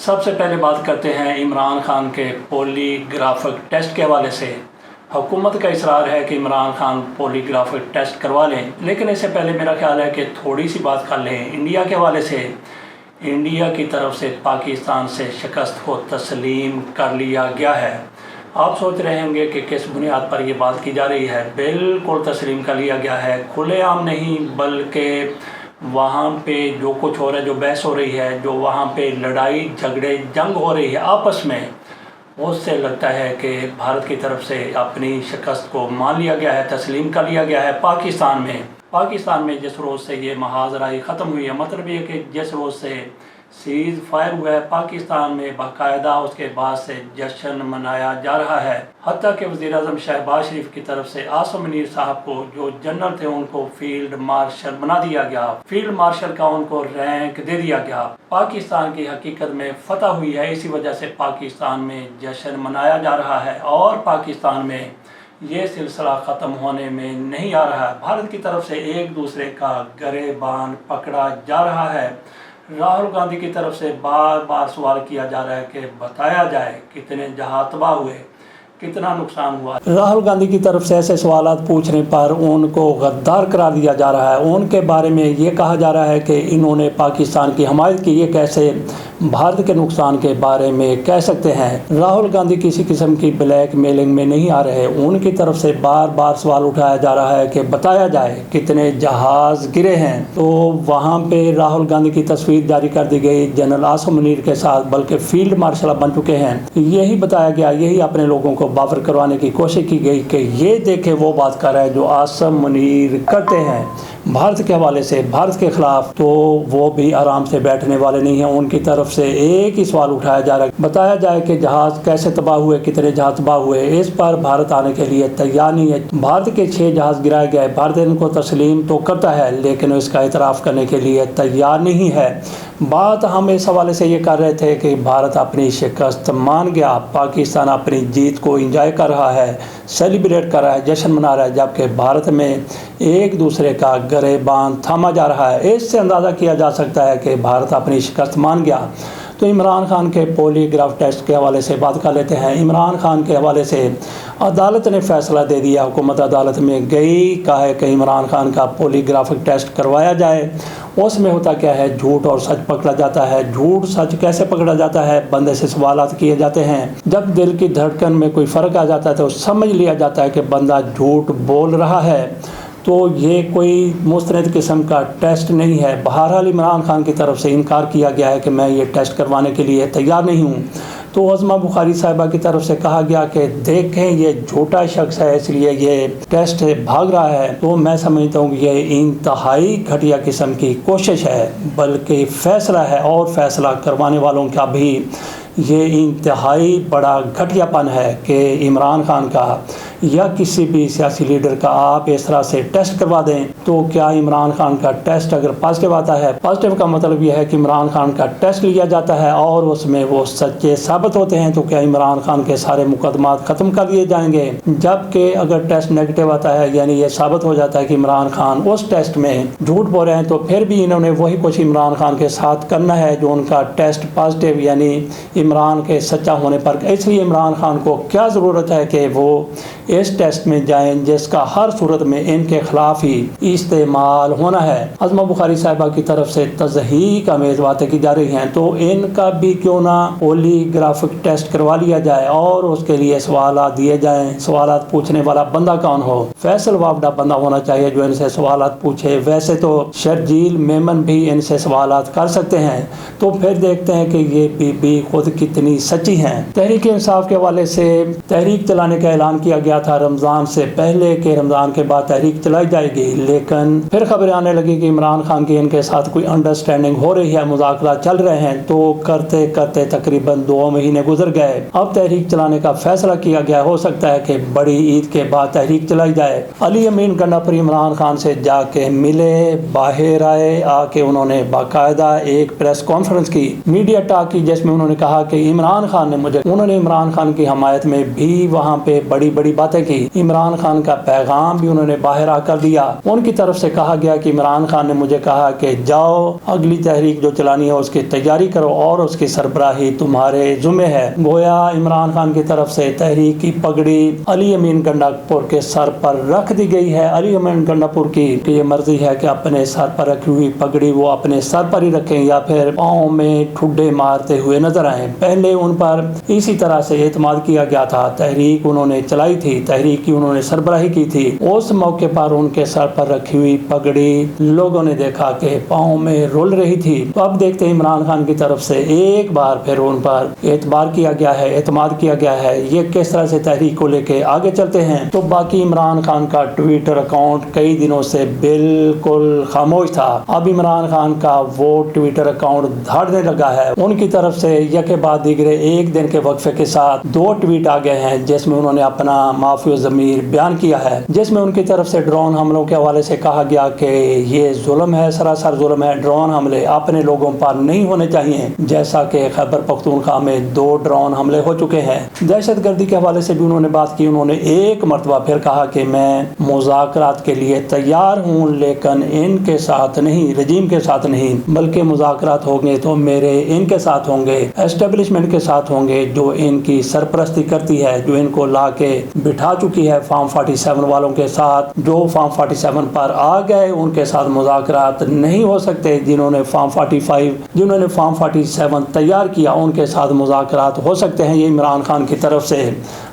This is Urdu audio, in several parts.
سب سے پہلے بات کرتے ہیں عمران خان کے پولی گرافک ٹیسٹ کے حوالے سے۔ حکومت کا اصرار ہے کہ عمران خان پولی گرافک ٹیسٹ کروا لیں، لیکن اس سے پہلے میرا خیال ہے کہ تھوڑی سی بات کر لیں انڈیا کے حوالے سے۔ انڈیا کی طرف سے پاکستان سے شکست کو تسلیم کر لیا گیا ہے۔ آپ سوچ رہے ہوں گے کہ کس بنیاد پر یہ بات کی جا رہی ہے۔ بالکل تسلیم کر لیا گیا ہے، کھلے عام نہیں، بلکہ وہاں پہ جو کچھ ہو رہا ہے، جو بحث ہو رہی ہے، جو وہاں پہ لڑائی جھگڑے جنگ ہو رہی ہے آپس میں، اس سے لگتا ہے کہ بھارت کی طرف سے اپنی شکست کو مان لیا گیا ہے، تسلیم کر لیا گیا ہے۔ پاکستان میں جس روز سے یہ محاذ رائی ختم ہوئی ہے، مطلب یہ کہ جس روز سے سیز فائر ہوا ہے پاکستان میں، باقاعدہ اس کے بعد سے جشن منایا جا رہا ہے۔ حتیٰ کہ وزیر اعظم شہباز شریف کی طرف سے عاصم منیر صاحب کو، جو جنرل تھے، ان کو فیلڈ مارشل بنا دیا گیا، فیلڈ مارشل کا ان کو رینک دے دیا گیا۔ پاکستان کی حقیقت میں فتح ہوئی ہے، اسی وجہ سے پاکستان میں جشن منایا جا رہا ہے، اور پاکستان میں یہ سلسلہ ختم ہونے میں نہیں آ رہا ہے۔ بھارت کی طرف سے ایک دوسرے کا گریبان پکڑا جا رہا ہے۔ راہل گاندھی کی طرف سے بار بار سوال کیا جا رہا ہے کہ بتایا جائے کتنے جہاز تباہ ہوئے، کتنا نقصان ہوا۔ راہل گاندھی کی طرف سے ایسے سوالات پوچھنے پر ان کو غدار قرار دیا جا رہا ہے۔ ان کے بارے میں یہ کہا جا رہا ہے کہ انہوں نے پاکستان کی حمایت کی، یہ کیسے بھارت کے نقصان کے بارے میں کہہ سکتے ہیں۔ راہل گاندھی کسی قسم کی بلیک میلنگ میں نہیں آ رہے، ان کی طرف سے بار بار سوال اٹھایا جا رہا ہے کہ بتایا جائے کتنے جہاز گرے ہیں۔ تو وہاں پہ راہل گاندھی کی تصویر جاری کر دی گئی جنرل عاصم منیر کے ساتھ، بلکہ فیلڈ مارشل بن چکے ہیں۔ یہی بتایا گیا، یہی اپنے لوگوں کو باور کروانے کی کوشش کی گئی کہ یہ دیکھیں وہ بات کر رہا ہے جو عاصم منیر کرتے ہیں بھارت کے حوالے سے، بھارت کے خلاف۔ تو وہ بھی آرام سے بیٹھنے والے نہیں ہیں، ان کی طرف سے ایک ہی سوال اٹھایا جا رہا ہے، بتایا جائے کہ جہاز کیسے تباہ ہوئے، کتنے جہاز تباہ ہوئے۔ اس پر بھارت آنے کے لیے تیار نہیں ہے۔ بھارت کے 6 جہاز گرائے گئے، بھارت ان کو تسلیم تو کرتا ہے لیکن اس کا اعتراف کرنے کے لیے تیار نہیں ہے۔ بات ہم اس حوالے سے یہ کر رہے تھے کہ بھارت اپنی شکست مان گیا، پاکستان اپنی جیت کو انجوائے کر رہا ہے، سیلیبریٹ کر رہا ہے، جشن منا رہا ہے، جبکہ بھارت میں ایک دوسرے کا گریبان تھاما جا رہا ہے۔ اس سے اندازہ کیا جا سکتا ہے کہ بھارت اپنی شکست مان گیا۔ تو عمران خان کے پولی گراف ٹیسٹ کے حوالے سے بات کر لیتے ہیں۔ عمران خان کے حوالے سے عدالت نے فیصلہ دے دیا، حکومت عدالت میں گئی، کہا ہے کہ عمران خان کا پولی گرافک ٹیسٹ کروایا جائے۔ اس میں ہوتا کیا ہے، جھوٹ اور سچ پکڑا جاتا ہے۔ جھوٹ سچ کیسے پکڑا جاتا ہے؟ بندے سے سوالات کیے جاتے ہیں، جب دل کی دھڑکن میں کوئی فرق آ جاتا ہے تو سمجھ لیا جاتا ہے کہ بندہ جھوٹ بول رہا ہے۔ تو یہ کوئی مستند قسم کا ٹیسٹ نہیں ہے۔ بہرحال عمران خان کی طرف سے انکار کیا گیا ہے کہ میں یہ ٹیسٹ کروانے کے لیے تیار نہیں ہوں۔ تو عظمیٰ بخاری صاحبہ کی طرف سے کہا گیا کہ دیکھیں یہ جھوٹا شخص ہے، اس لیے یہ ٹیسٹ بھاگ رہا ہے۔ تو میں سمجھتا ہوں کہ یہ انتہائی گھٹیا قسم کی کوشش ہے، بلکہ فیصلہ ہے، اور فیصلہ کروانے والوں کا بھی یہ انتہائی بڑا گھٹیا پن ہے کہ عمران خان کا یا کسی بھی سیاسی لیڈر کا آپ اس طرح سے ٹیسٹ کروا دیں۔ تو کیا عمران خان کا ٹیسٹ اگر پازیٹیو آتا ہے، پازیٹیو کا مطلب یہ ہے کہ عمران خان کا ٹیسٹ لیا جاتا ہے اور اس میں وہ سچے ثابت ہوتے ہیں، تو کیا عمران خان کے سارے مقدمات ختم کر دیے جائیں گے؟ جبکہ اگر ٹیسٹ نیگیٹو آتا ہے، یعنی یہ ثابت ہو جاتا ہے کہ عمران خان اس ٹیسٹ میں جھوٹ بول رہے ہیں، تو پھر بھی انہوں نے وہی کچھ عمران خان کے ساتھ کرنا ہے جو ان کا ٹیسٹ پازیٹیو، یعنی عمران کے سچا ہونے پر۔ اس لیے عمران خان کو کیا ضرورت ہے کہ وہ اس ٹیسٹ میں جائیں جس کا ہر صورت میں ان کے خلاف ہی استعمال ہونا ہے۔ عظمیٰ بخاری صاحبہ کی طرف سے تضحیک آمیز باتیں کی جا رہی ہیں، تو ان کا بھی کیوں نہ پولی گرافک ٹیسٹ کروا لیا جائے اور اس کے لیے سوالات دیے جائیں۔ سوالات پوچھنے والا بندہ کون ہو؟ فیصل وافدہ بندہ ہونا چاہیے جو ان سے سوالات پوچھے۔ ویسے تو شرجیل میمن بھی ان سے سوالات کر سکتے ہیں۔ تو پھر دیکھتے ہیں کہ یہ بی خود کتنی سچی ہیں۔ تحریک انصاف کے حوالے سے تحریک چلانے کا اعلان کیا گیا تھا رمضان سے پہلے کہ رمضان کے بعد تحریک چلائی جائے گی، لیکن پھر خبریں آنے لگی کہ عمران خان کی ان کے ساتھ کوئی انڈرسٹینڈنگ ہو رہی ہے، مذاکرات چل رہے ہیں۔ تو کرتے کرتے تقریباً 2 مہینے گزر گئے، اب تحریک چلانے کا فیصلہ کیا گیا۔ ہو سکتا ہے کہ بڑی عید کے بعد تحریک چلائی جائے۔ علی امین گنڈاپوری عمران خان سے جا کے ملے، باہر آئے، آ کے انہوں نے باقاعدہ ایک پریس کانفرنس کی، میڈیا ٹاک کی، جس میں انہوں نے کہا کہ عمران خان نے عمران خان کی حمایت میں بھی وہاں پہ بڑی بڑی باتیں باتیں کی، عمران خان کا پیغام بھی انہوں نے باہر آ کر دیا۔ ان کی طرف سے کہا گیا کہ عمران خان نے مجھے کہا کہ جاؤ اگلی تحریک جو چلانی ہے اس کی تیاری کرو اور اس کی سربراہی تمہارے ذمہ ہے۔ گویا عمران خان کی طرف سے تحریک کی پگڑی علی امین گنڈاپور کے سر پر رکھ دی گئی ہے۔ علی امین گنڈاپور کی یہ مرضی ہے کہ اپنے سر پر رکھی ہوئی پگڑی وہ اپنے سر پر ہی رکھیں یا پھر پاؤں میں ٹھڈے مارتے ہوئے نظر آئیں۔ پہلے ان پر اسی طرح سے اعتماد کیا گیا تھا، تحریک انہوں نے چلائی تھی، تحریک کی انہوں نے سربراہی کی تھی، اس موقع پر ان کے سر پر رکھی ہوئی پگڑی لوگوں نے دیکھا کہ پاؤں میں رول رہی تھی۔ تو اب دیکھتے ہیں عمران خان کی طرف سے ایک بار پھر ان پر اعتبار کیا گیا ہے، اعتماد کیا گیا ہے، یہ کس طرح سے تحریک کو لے کے آگے چلتے ہیں۔ تو باقی عمران خان کا ٹویٹر اکاؤنٹ کئی دنوں سے بالکل خاموش تھا، اب عمران خان کا وہ ٹویٹر اکاؤنٹ دھاڑنے لگا ہے۔ ان کی طرف سے یکے بعد دیگرے ایک دن کے وقفے کے ساتھ 2 ٹویٹ آ گئے ہیں جس میں انہوں نے اپنا معافی ضمیر بیان کیا ہے، جس میں ان کی طرف سے ڈرون حملوں کے حوالے سے کہا گیا کہ یہ ظلم ہے، سراسر ظلم ہے، ڈرون حملے اپنے لوگوں پر نہیں ہونے چاہیے، جیسا کہ خیبر پختونخوا میں 2 ڈرون حملے ہو چکے ہیں۔ دہشت گردی کے حوالے سے بھی انہوں نے بات کی، انہوں نے ایک مرتبہ پھر کہا کہ میں مذاکرات کے لیے تیار ہوں لیکن ان کے ساتھ نہیں، رجیم کے ساتھ نہیں، بلکہ مذاکرات ہوں گے تو میرے ان کے ساتھ ہوں گے، اسٹیبلشمنٹ کے ساتھ ہوں گے جو ان کی سرپرستی کرتی ہے، جو ان کو لا کے بٹھا چکی ہے فارم 47 والوں کے ساتھ، جو فارم 47 پر آ گئے ان کے ساتھ مذاکرات نہیں ہو سکتے، جنہوں نے فارم 47 تیار کیا ان کے ساتھ مذاکرات ہو سکتے ہیں۔ یہ عمران خان کی طرف سے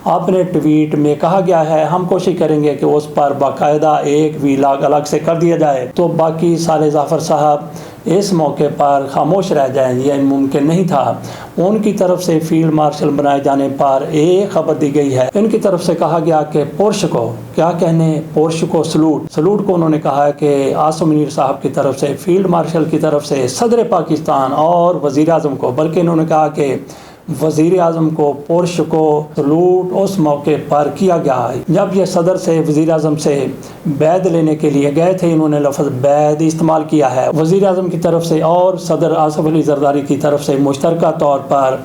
اپنے ٹویٹ میں کہا گیا ہے، ہم کوشش کریں گے کہ اس پر باقاعدہ ایک ویلاگ الگ سے کر دیا جائے۔ تو باقی صالح ظفر صاحب اس موقع پر خاموش رہ جائیں، یہ ممکن نہیں تھا۔ ان کی طرف سے فیلڈ مارشل بنائے جانے پر ایک خبر دی گئی ہے، ان کی طرف سے کہا گیا کہ پورش کو کیا کہنے، پورش کو سلوٹ کو انہوں نے کہا ہے کہ عاصم منیر صاحب کی طرف سے، فیلڈ مارشل کی طرف سے صدر پاکستان اور وزیر اعظم کو، بلکہ انہوں نے کہا کہ وزیر اعظم کو، پورش کو سلوٹ اس موقع پر کیا گیا جب یہ صدر سے، وزیر اعظم سے بیعت لینے کے لیے گئے تھے، انہوں نے لفظ بیعت استعمال کیا ہے وزیر اعظم کی طرف سے اور صدر آصف علی زرداری کی طرف سے مشترکہ طور پر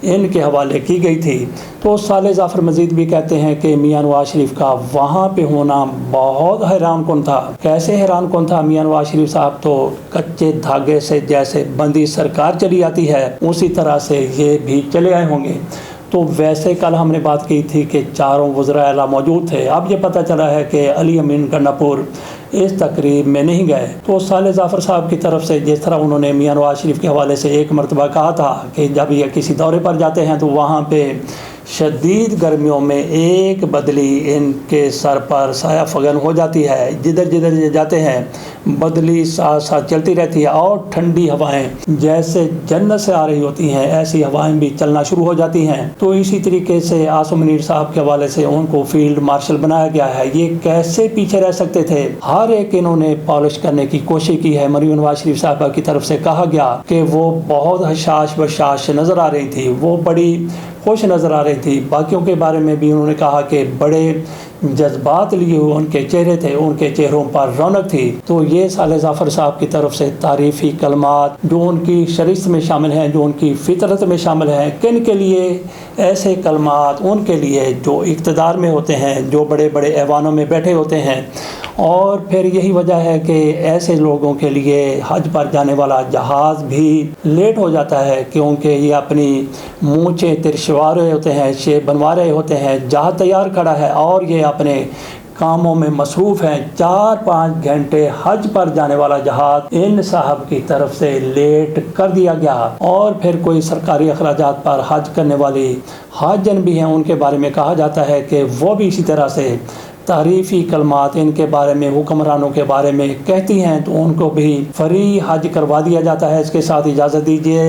ان کے حوالے کی گئی تھی۔ تو صالح ظفر مزید بھی کہتے ہیں کہ میاں نواز شریف کا وہاں پہ ہونا بہت حیران کن تھا۔ کیسے حیران کن تھا؟ میاں نواز شریف صاحب تو کچے دھاگے سے جیسے بندی سرکار چلی آتی ہے اسی طرح سے یہ بھی چلے آئے ہوں گے۔ تو ویسے کل ہم نے بات کی تھی کہ 4 وزراء اعلیٰ موجود تھے، اب یہ پتہ چلا ہے کہ علی امین گنڈاپور اس تقریب میں نہیں گئے۔ تو صالح ظفر صاحب کی طرف سے جس طرح انہوں نے میاں نواز شریف کے حوالے سے ایک مرتبہ کہا تھا کہ جب یہ کسی دورے پر جاتے ہیں تو وہاں پہ شدید گرمیوں میں ایک بدلی ان کے سر پر سایہ فگن ہو جاتی ہے، جدھر یہ جاتے ہیں بدلی ساتھ ساتھ چلتی رہتی ہے اور ٹھنڈی ہوائیں جیسے جنت سے آ رہی ہوتی ہیں ایسی ہوائیں بھی چلنا شروع ہو جاتی ہیں۔ تو اسی طریقے سے عاصم منیر صاحب کے حوالے سے ان کو فیلڈ مارشل بنایا گیا ہے، یہ کیسے پیچھے رہ سکتے تھے؟ ہر ایک انہوں نے پالش کرنے کی کوشش کی ہے۔ مریم نواز شریف صاحبہ کی طرف سے کہا گیا کہ وہ بہت حشاش بشاش نظر آ رہی تھی، وہ بڑی خوش نظر آ رہی تھی۔ باقیوں کے بارے میں بھی انہوں نے کہا کہ بڑے جذبات لیے ہوئے ان کے چہرے تھے، ان کے چہروں پر رونق تھی۔ تو یہ صالح ظفر صاحب کی طرف سے تعریفی کلمات جو ان کی شریعت میں شامل ہیں، جو ان کی فطرت میں شامل ہیں، کن کے لیے ایسے کلمات؟ ان کے لیے جو اقتدار میں ہوتے ہیں، جو بڑے بڑے ایوانوں میں بیٹھے ہوتے ہیں، اور پھر یہی وجہ ہے کہ ایسے لوگوں کے لیے حج پر جانے والا جہاز بھی لیٹ ہو جاتا ہے کیونکہ یہ اپنی مونچھیں ترشوا رہے ہوتے ہیں، شیپ بنوا رہے ہوتے ہیں، جہاز تیار کھڑا ہے اور یہ اپنے کاموں میں مصروف ہیں۔ 4-5 گھنٹے حج پر جانے والا جہاز ان صاحب کی طرف سے لیٹ کر دیا گیا، اور پھر کوئی سرکاری اخراجات پر حج کرنے والی حاجن بھی ہیں، ان کے بارے میں کہا جاتا ہے کہ وہ بھی اسی طرح سے تعریفی کلمات ان کے بارے میں، حکمرانوں کے بارے میں کہتی ہیں، تو ان کو بھی فری حج کروا دیا جاتا ہے۔ اس کے ساتھ اجازت دیجیے